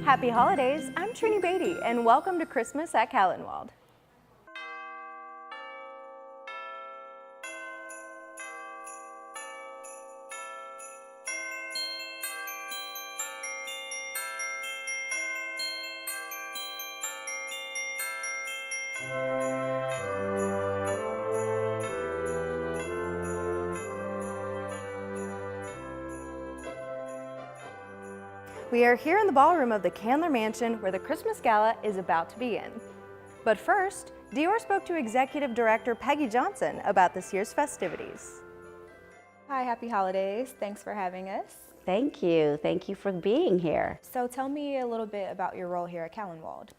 Happy holidays, I'm Trini Beatty, and welcome to Christmas at Callanwolde. We are here in the ballroom of the Candler Mansion where the Christmas Gala is about to begin. But first, Dior spoke to Executive Director Peggy Johnson about this year's festivities. Hi, happy holidays. Thanks for having us. Thank you. Thank you for being here. So tell me a little bit about your role here at Callanwolde.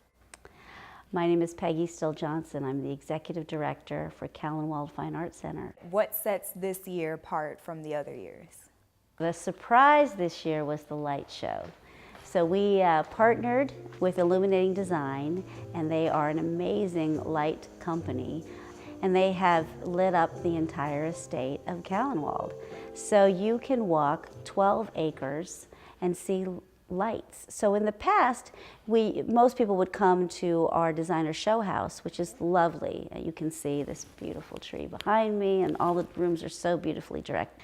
My name is Peggy Still Johnson. I'm the Executive Director for Callanwolde Fine Arts Center. What sets this year apart from the other years? The surprise this year was the light show. So we partnered with Illuminating Design, and they are an amazing light company, and they have lit up the entire estate of Callanwolde. So you can walk 12 acres and see lights. So in the past, most people would come to our designer show house, which is lovely. You can see this beautiful tree behind me, and all the rooms are so beautifully directed.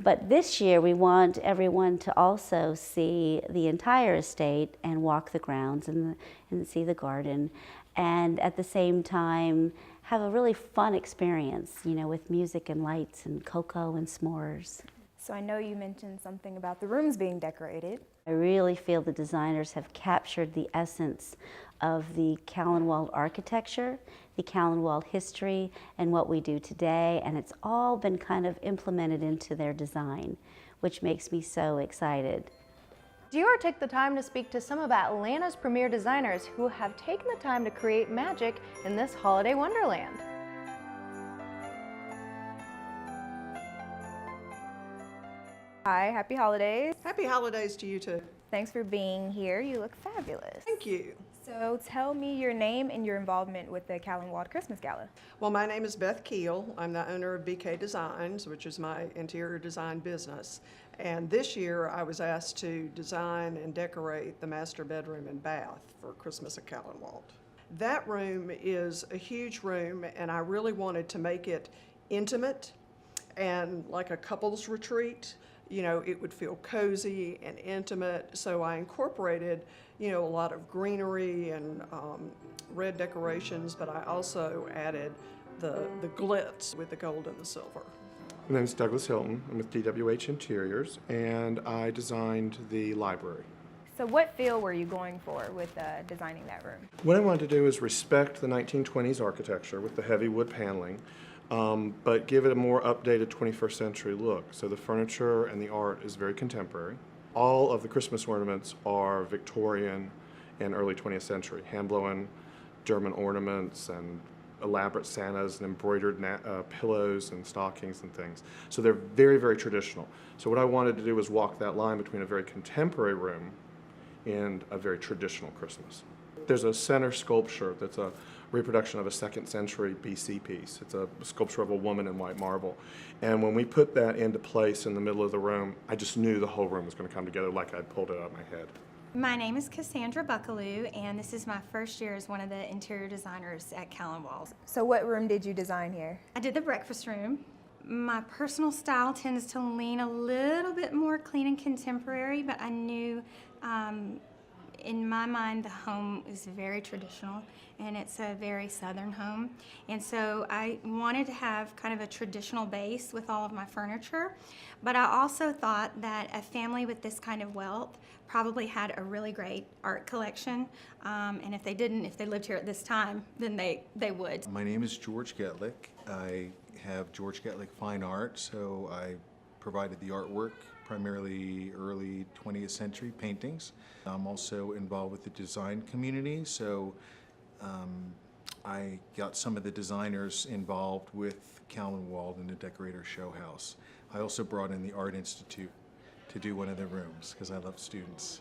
But this year, we want everyone to also see the entire estate and walk the grounds and see the garden, and at the same time have a really fun experience, you know, with music and lights and cocoa and s'mores. So I know you mentioned something about the rooms being decorated. I really feel the designers have captured the essence of the Callanwolde architecture, the Callanwolde history, and what we do today, and it's all been kind of implemented into their design, which makes me so excited. Dior took the time to speak to some of Atlanta's premier designers who have taken the time to create magic in this holiday wonderland. Hi, happy holidays. Happy holidays to you too. Thanks for being here. You look fabulous. Thank you. So tell me your name and your involvement with the Callanwolde Christmas Gala. Well, my name is Beth Keel. I'm the owner of BK Designs, which is my interior design business. And this year I was asked to design and decorate the master bedroom and bath for Christmas at Callanwolde. That room is a huge room, and I really wanted to make it intimate and like a couples retreat. You know, it would feel cozy and intimate, so I incorporated, you know, a lot of greenery and red decorations, but I also added the glitz with the gold and the silver. My name is Douglas Hilton. I'm with DWH Interiors, and I designed the library. So what feel were you going for with designing that room? What I wanted to do is respect the 1920s architecture with the heavy wood paneling, but give it a more updated 21st century look. So the furniture and the art is very contemporary. All of the Christmas ornaments are Victorian and early 20th century, hand-blown German ornaments and elaborate Santas and embroidered pillows and stockings and things. So they're very, very traditional. So what I wanted to do was walk that line between a very contemporary room and a very traditional Christmas. There's a center sculpture that's a reproduction of a 2nd century BC piece. It's a sculpture of a woman in white marble. And when we put that into place in the middle of the room, I just knew the whole room was going to come together like I'd pulled it out of my head. My name is Cassandra Buckaloo, and this is my first year as one of the interior designers at Callanwolde. So what room did you design here? I did the breakfast room. My personal style tends to lean a little bit more clean and contemporary, but I knew in my mind the home is very traditional, and it's a very southern home, and so I wanted to have kind of a traditional base with all of my furniture, but I also thought that a family with this kind of wealth probably had a really great art collection, and if they lived here at this time, then they would. My name is George Getlick. I have George Getlick Fine Art, so I provided the artwork, primarily early 20th century paintings. I'm also involved with the design community, so I got some of the designers involved with Callanwolde and the Decorator Show House. I also brought in the Art Institute to do one of the rooms because I love students.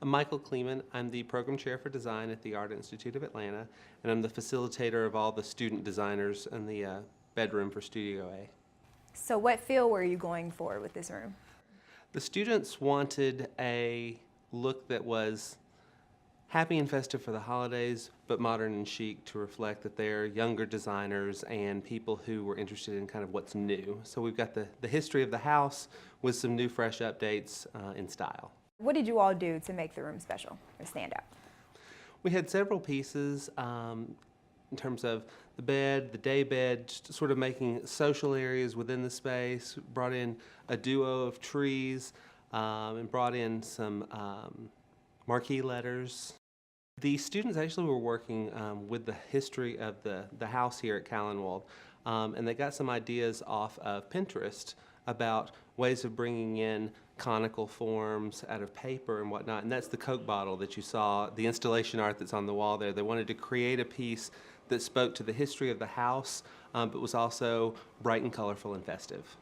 I'm Michael Kleeman. I'm the Program Chair for Design at the Art Institute of Atlanta, and I'm the facilitator of all the student designers in the bedroom for Studio A. So what feel were you going for with this room? The students wanted a look that was happy and festive for the holidays, but modern and chic to reflect that they're younger designers and people who were interested in kind of what's new. So we've got the history of the house with some new fresh updates in style. What did you all do to make the room special or stand out? We had several pieces in terms of the bed, the day bed, just sort of making social areas within the space, brought in a duo of trees, and brought in some marquee letters. The students actually were working with the history of the house here at Callanwolde, and they got some ideas off of Pinterest about ways of bringing in conical forms out of paper and whatnot, and that's the Coke bottle that you saw, the installation art that's on the wall there. They wanted to create a piece that spoke to the history of the house, but was also bright and colorful and festive.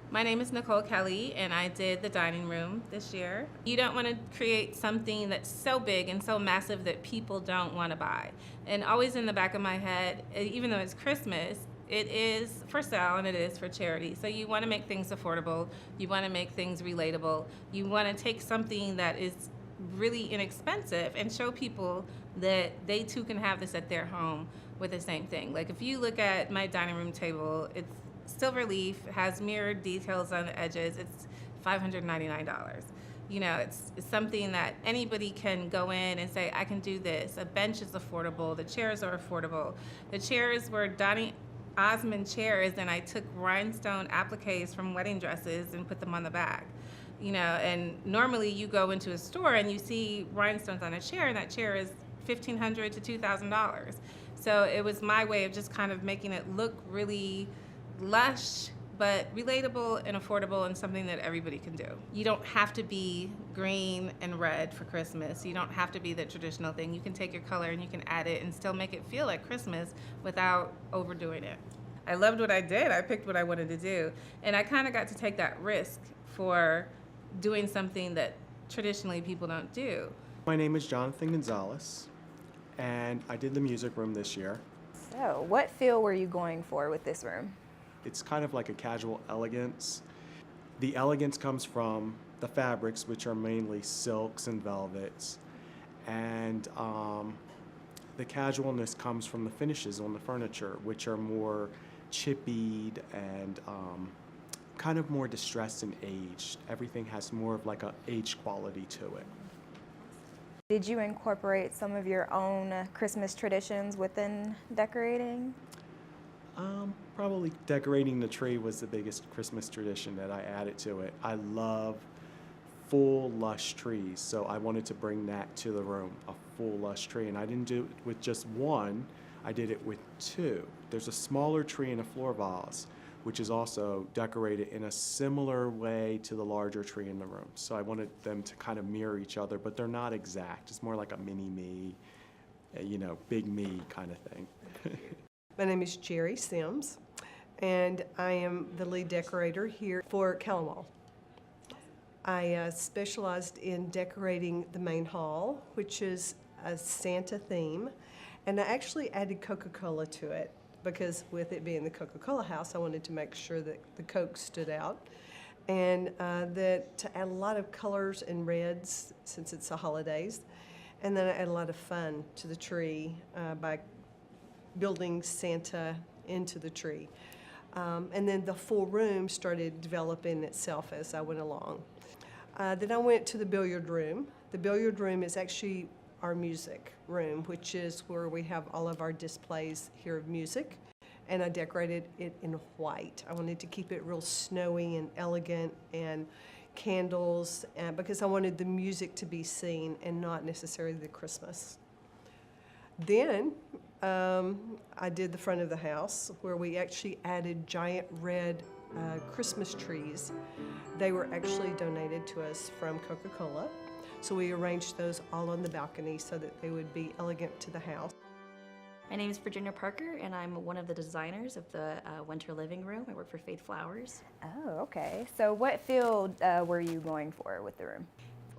My name is Nicole Kelly, and I did the dining room this year. You don't want to create something that's so big and so massive that people don't want to buy. And always in the back of my head, even though it's Christmas, it is for sale and it is for charity. So you want to make things affordable, you want to make things relatable, you want to take something that is really inexpensive and show people that they too can have this at their home with the same thing. Like if you look at my dining room table, it's silver leaf, has mirrored details on the edges. It's $599. You know, it's something that anybody can go in and say, I can do this. A bench is affordable. The chairs are affordable. The chairs were Donny Osmond chairs, and I took rhinestone appliques from wedding dresses and put them on the back. You know, and normally you go into a store and you see rhinestones on a chair, and that chair is $1,500 to $2,000. So it was my way of just kind of making it look really lush, but relatable and affordable and something that everybody can do. You don't have to be green and red for Christmas. You don't have to be the traditional thing. You can take your color and you can add it and still make it feel like Christmas without overdoing it. I loved what I did. I picked what I wanted to do. And I kind of got to take that risk for doing something that traditionally people don't do. My name is Jonathan Gonzalez, and I did the music room this year. So what feel were you going for with this room? It's kind of like a casual elegance. The elegance comes from the fabrics, which are mainly silks and velvets, and the casualness comes from the finishes on the furniture, which are more chippied and kind of more distressed and aged. Everything has more of like an aged quality to it. Did you incorporate some of your own Christmas traditions within decorating? Probably decorating the tree was the biggest Christmas tradition that I added to it. I love full lush trees, so I wanted to bring that to the room, a full lush tree. And I didn't do it with just one, I did it with two. There's a smaller tree in a floor vase, which is also decorated in a similar way to the larger tree in the room. So I wanted them to kind of mirror each other, but they're not exact. It's more like a mini me, you know, big me kind of thing. My name is Jerry Sims, and I am the lead decorator here for Callanwolde. I specialized in decorating the main hall, which is a Santa theme, and I actually added Coca-Cola to it because with it being the Coca-Cola house, I wanted to make sure that the Coke stood out, and that to add a lot of colors and reds since it's the holidays, and then I add a lot of fun to the tree by building Santa into the tree. And then the full room started developing itself as I went along. Then I went to the billiard room. The billiard room is actually our music room, which is where we have all of our displays here of music. And I decorated it in white. I wanted to keep it real snowy and elegant, and candles, because I wanted the music to be seen and not necessarily the Christmas. Then I did the front of the house, where we actually added giant red Christmas trees. They were actually donated to us from Coca-Cola. So we arranged those all on the balcony so that they would be elegant to the house. My name is Virginia Parker, and I'm one of the designers of the winter living room. I work for Faith Flowers. Oh, okay. So what field were you going for with the room?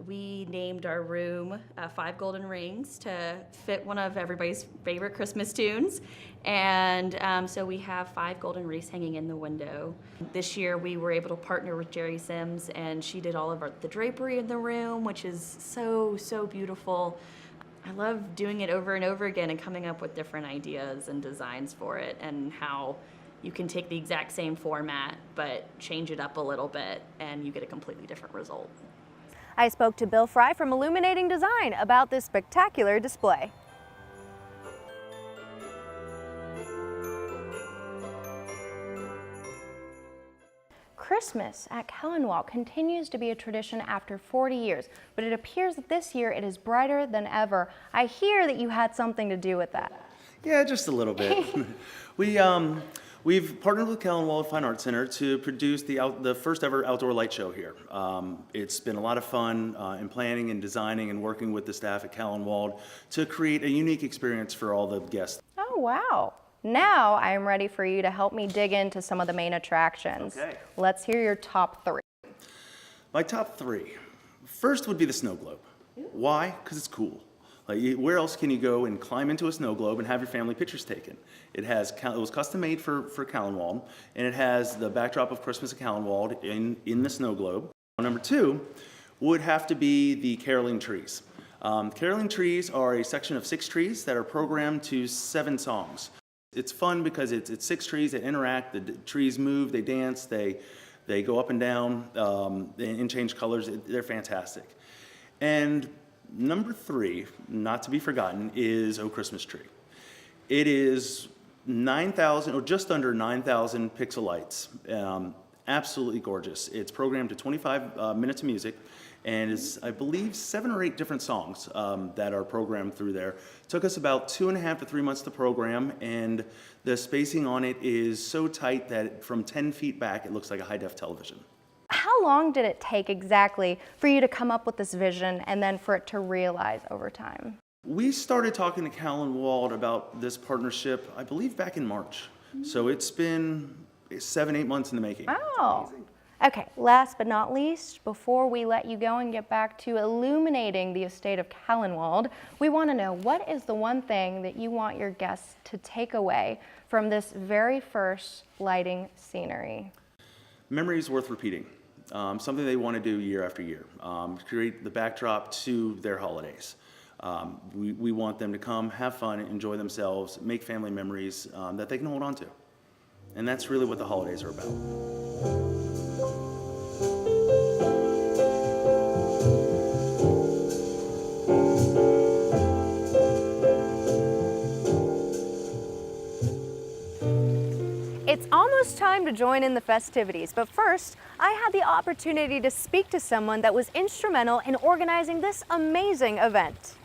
We named our room 5 Golden Rings to fit one of everybody's favorite Christmas tunes. And so we have 5 golden wreaths hanging in the window. This year we were able to partner with Jerry Sims, and she did all of the drapery in the room, which is so beautiful. I love doing it over and over again and coming up with different ideas and designs for it, and how you can take the exact same format but change it up a little bit and you get a completely different result. I spoke to Bill Fry from Illuminating Design about this spectacular display. Christmas at Callanwolde continues to be a tradition after 40 years, but it appears that this year it is brighter than ever. I hear that you had something to do with that. Yeah, just a little bit. We've partnered with Callanwolde Fine Arts Center to produce the first ever outdoor light show here. It's been a lot of fun in planning and designing and working with the staff at Callanwolde to create a unique experience for all the guests. Oh, wow. Now I am ready for you to help me dig into some of the main attractions. Okay. Let's hear your top 3. My top 3. First would be the snow globe. Why? Because it's cool. Like, where else can you go and climb into a snow globe and have your family pictures taken? It was custom made for Callanwolde, and it has the backdrop of Christmas at Callanwolde in the snow globe. Number 2 would have to be the caroling trees. Caroling trees are a section of 6 trees that are programmed to 7 songs. It's fun because it's 6 trees that interact. The trees move, they dance, they go up and down and change colors. They're fantastic. And number 3, not to be forgotten, is O Christmas Tree. It is 9,000 or just under 9,000 pixel lights. Absolutely gorgeous. It's programmed to 25 minutes of music, and it's, I believe, 7 or 8 different songs that are programmed through there. It took us about 2.5 to 3 months to program, and the spacing on it is so tight that from 10 feet back, it looks like a high-def television. How long did it take exactly for you to come up with this vision and then for it to realize over time? We started talking to Callanwolde about this partnership, I believe, back in March. So it's been 7-8 months in the making. Oh. Okay, last but not least, before we let you go and get back to illuminating the estate of Callanwolde, we want to know, what is the one thing that you want your guests to take away from this very first lighting scenery? Memories worth repeating. Something they want to do year after year. Create the backdrop to their holidays. We want them to come, have fun, enjoy themselves, make family memories that they can hold on to. And that's really what the holidays are about. It's almost time to join in the festivities, but first, I had the opportunity to speak to someone that was instrumental in organizing this amazing event.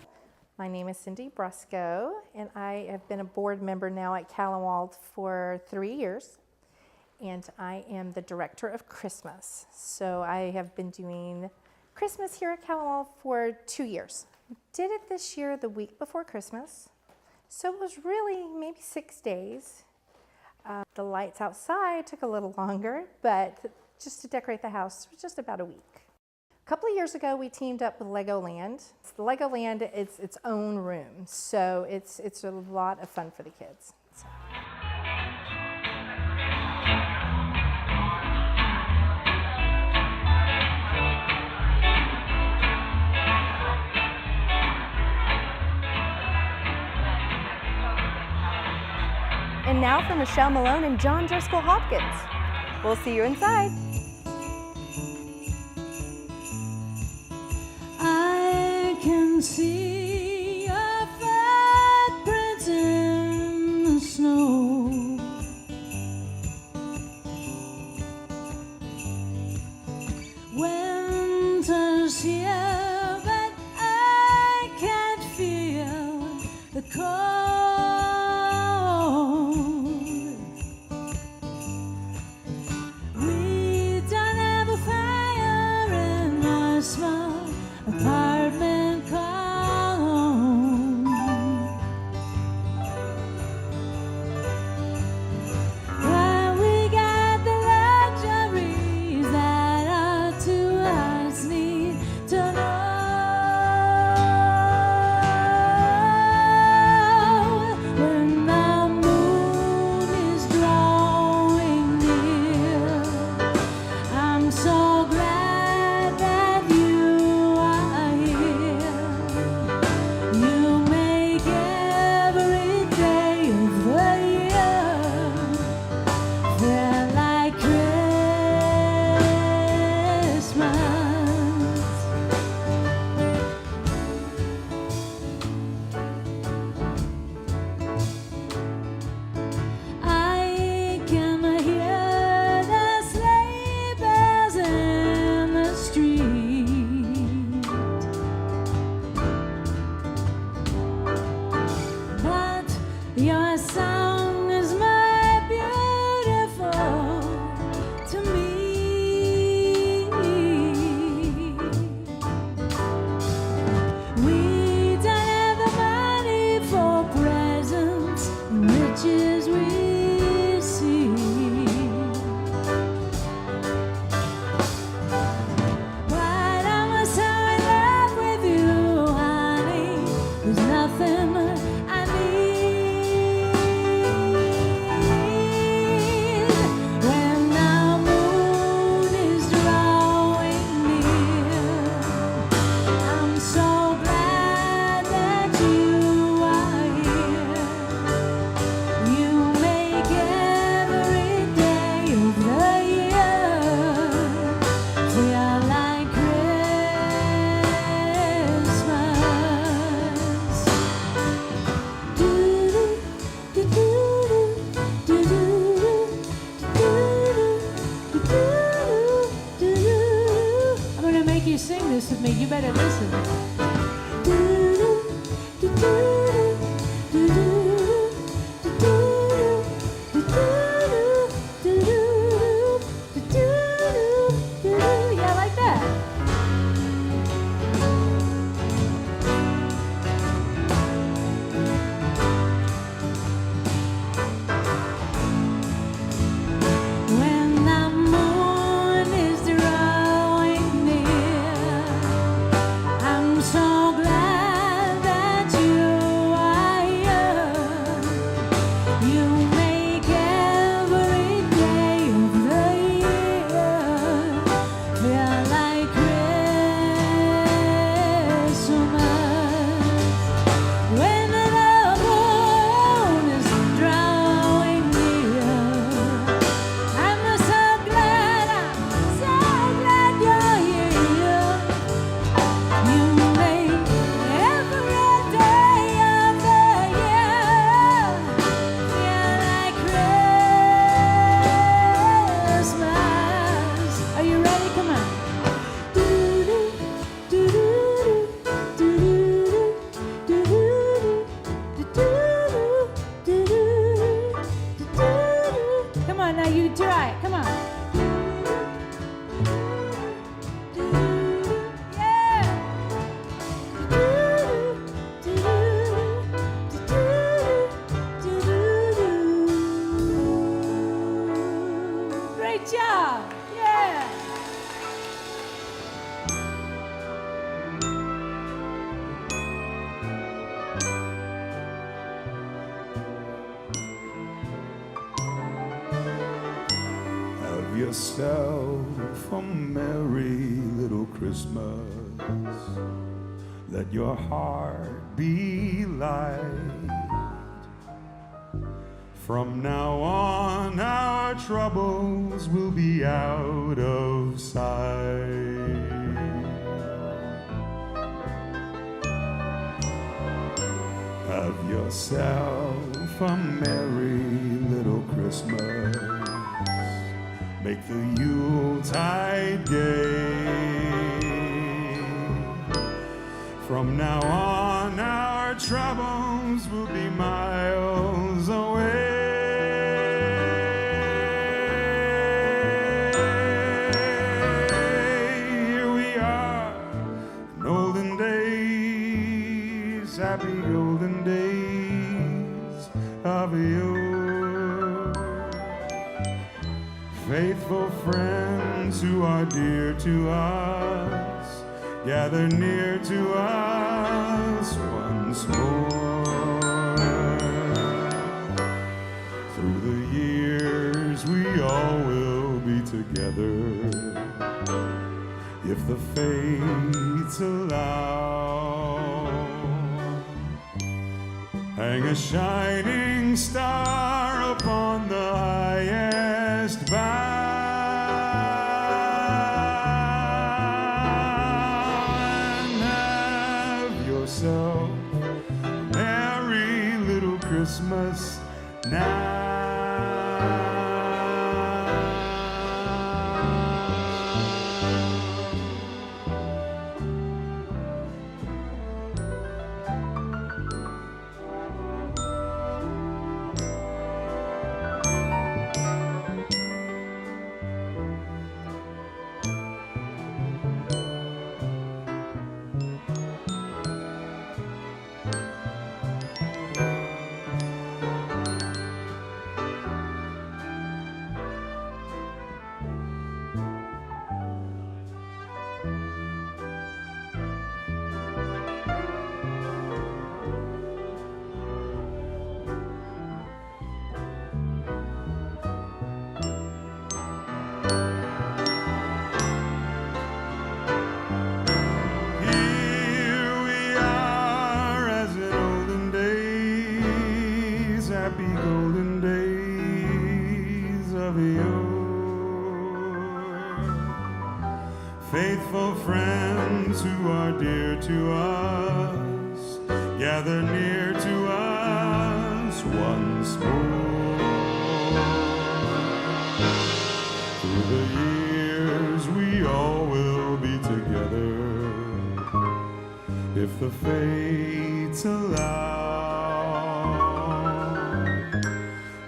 My name is Cindy Brusco, and I have been a board member now at Callanwolde for 3 years, and I am the director of Christmas. So I have been doing Christmas here at Callanwolde for 2 years. Did it this year the week before Christmas, so it was really maybe 6 days. The lights outside took a little longer, but just to decorate the house was just about a week. A couple of years ago, we teamed up with Legoland. The Legoland is its own room, so it's a lot of fun for the kids. And now for Michelle Malone and John Driscoll Hopkins. We'll see you inside. I can see your footprints in the snow. Winter's here, but I can't feel the cold. Apartment column, but we got the luxuries that our 2 hearts need to know. make you sing this with me. You better listen. Yeah, like that. When the moon is drawing near, I'm so glad that you are here. You make every day of the year feel like Christmas. When the moon is drawing near, I'm so glad you're here. You make every day of the year feel like Christmas. Are you ready? Come on. Come on, now you try it. Come on. Yeah. Great job. Yeah. Have yourself a merry little Christmas. Let your heart be light. From now on, our troubles will be out of sight. Have yourself a merry little Christmas. Make the Yuletide gay. From now on, our troubles will be miles away. Here we are, in olden days, happy golden days of yore. Faithful friends who are dear to us, gather near to us once more. Through the years we all will be together, if the fates allow. Hang a shining star upon the highest bough. Yourself a merry little Christmas now. Faithful friends who are dear to us, gather near to us once more. Through the years we all will be together, if the fates allow,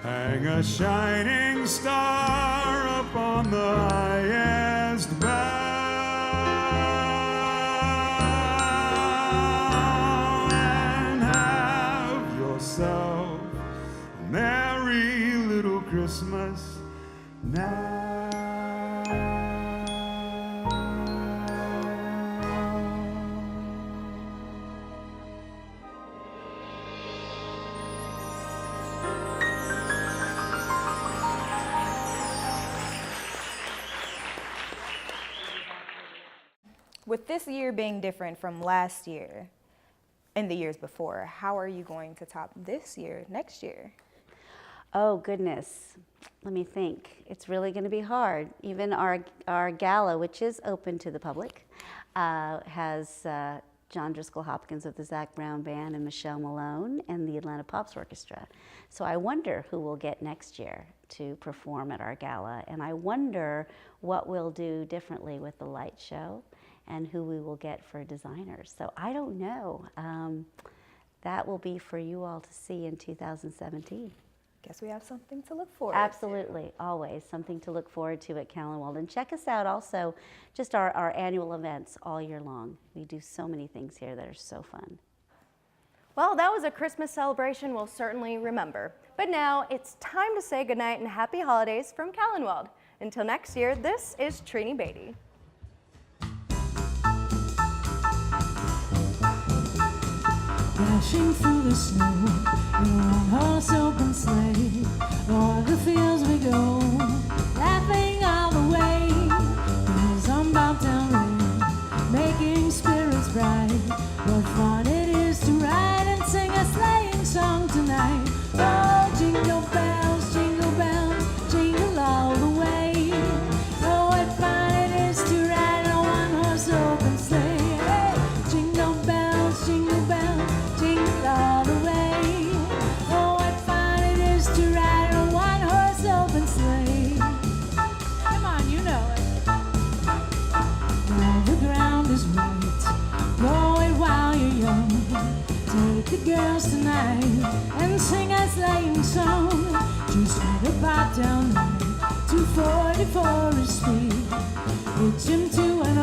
hang a shining star upon the highest bough, and have yourself a merry little Christmas now. With this year being different from last year and the years before, how are you going to top this year, next year? Oh goodness, let me think. It's really going to be hard. Even our gala, which is open to the public, has John Driscoll Hopkins of the Zac Brown Band and Michelle Malone and the Atlanta Pops Orchestra. So I wonder who we'll get next year to perform at our gala, and I wonder what we'll do differently with the light show and who we will get for designers. So I don't know. That will be for you all to see in 2017. Guess we have something to look forward Absolutely, always something to look forward to at Callanwolde. And check us out also, just our annual events all year long. We do so many things here that are so fun. Well, that was a Christmas celebration we'll certainly remember. But now it's time to say goodnight and happy holidays from Callanwolde. Until next year, this is Trini Beatty. Dashing through the snow in a one-horse open sleigh, o'er the fields we go, laughing all the way. There's on Bobtown Lane, making spirits bright. What fun it is to ride and sing a sleighing song tonight. Oh, jingle bells, jingle all the way. Oh, what fun it is to ride in a one-horse open sleigh. Hey, jingle bells, jingle all the way. Oh, what fun it is to ride in a one-horse open sleigh. Come on, you know it. Now the ground is right, blow it while you're young. Take the girls tonight and sing a sleighing song. Just hit a Bobtown Lane, 244 is speed. Hitch him to an